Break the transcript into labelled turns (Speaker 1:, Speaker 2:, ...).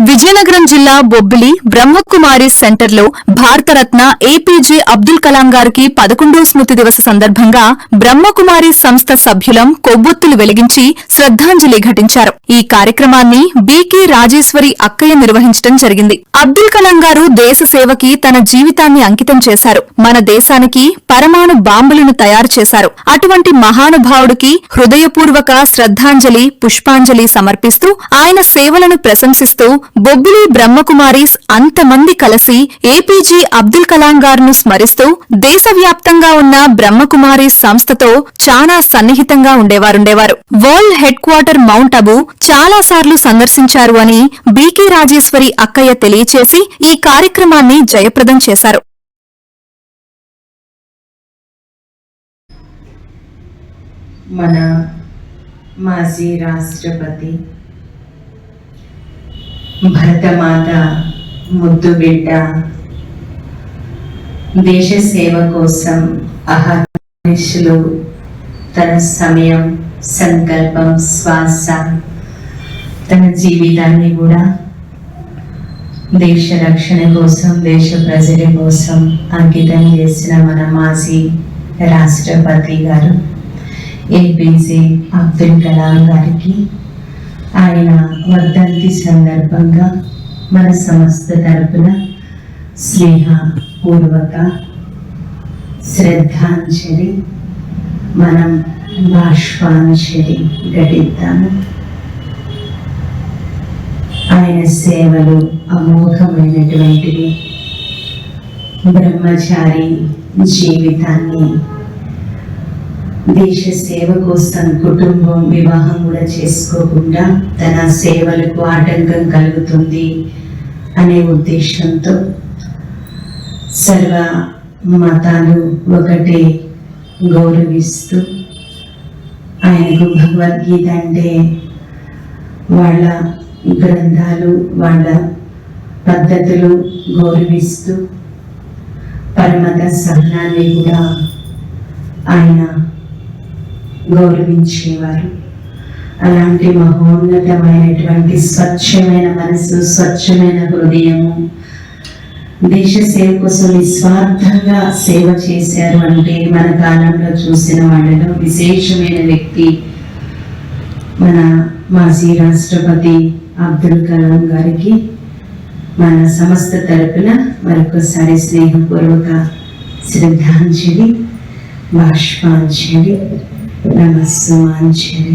Speaker 1: విజయనగరం జిల్లా బొబ్బిలి బ్రహ్మకుమారి సెంటర్లో భారతరత్న ఏపీజే అబ్దుల్ కలాం గారికి 11వ స్మృతి దివస సందర్భంగా బ్రహ్మకుమారి సంస్థ సభ్యులం కొవ్వొత్తులు వెలిగించి శ్రద్ధాంజలి ఘటించారు. ఈ కార్యక్రమాన్ని బీకే రాజేశ్వరి అక్కయ్య నిర్వహించడం జరిగింది. అబ్దుల్ కలాం గారు దేశ సేవకి తన జీవితాన్ని అంకితం చేశారు. మన దేశానికి పరమాణు బాంబులను తయారు చేశారు. అటువంటి మహానుభావుడికి హృదయపూర్వక శ్రద్ధాంజలి పుష్పాంజలి సమర్పిస్తూ ఆయన సేవలను ప్రశంసిస్తూ బొబ్బిలి బ్రహ్మకుమారీస్ అంతమంది కలిసి ఏపీజే అబ్దుల్ కలాం గారును స్మరిస్తూ దేశవ్యాప్తంగా ఉన్న బ్రహ్మకుమారీస్ సంస్థతో చాలా సన్నిహితంగా ఉండేవారు. World head quarter mount Abu చాలాసార్లు సందర్శించారు అని బీకే రాజేశ్వరి అక్కయ్య తెలియచేసి ఈ కార్యక్రమాన్ని జయప్రదం చేశారు.
Speaker 2: మన మాజీ రాష్ట్రపతి భరతమాత ముద్దు బిడ్డ దేశ సేవ కోసం అహర్నిశలు తన సమయం, సంకల్పం, శ్వాస, తన జీవితాన్ని కూడా దేశ రక్షణ కోసం, దేశ ప్రజల కోసం అంకితం చేసిన మన మాజీ రాష్ట్రపతి గారు ఏపీజే అబ్దుల్ కలాం గారికి ఆయన వర్ధంతి సందర్భంగా మన సంస్థ తరపున స్నేహపూర్వక శ్రద్ధాంజలి మనం బాష్పాంజలి ఘటిద్దాము. ఆయన సేవలు అమోఘమైనటువంటివి. బ్రహ్మచారి జీవితాన్ని దేశ సేవ కోసం కుటుంబం, వివాహం కూడా చేసుకోకుండా తన సేవలకు ఆటంకం కలుగుతుంది అనే ఉద్దేశంతో సర్వ మతాలు ఒకటే గౌరవిస్తూ ఆయనకు భగవద్గీత అంటే వాళ్ళ గ్రంథాలు, వాళ్ళ పద్ధతులు గౌరవిస్తూ పరమత సహనాన్ని కూడా ఆయన గౌరవించేవారు. అలాంటి మహోన్నతమైనటువంటి స్వచ్ఛమైన మనసు, స్వచ్ఛమైన హృదయము, దేశ సేవ కోసం నిస్వార్థంగా సేవ చేశారు అంటే మన కాలంలో చూసిన వాళ్ళలో విశేషమైన వ్యక్తి మన మాజీ రాష్ట్రపతి అబ్దుల్ కలాం గారికి మన సంస్థ తరపున మరొకసారి స్నేహపూర్వక శ్రద్ధాంజలి, బాష్పాంజలి, నమస్సుమాంజలి.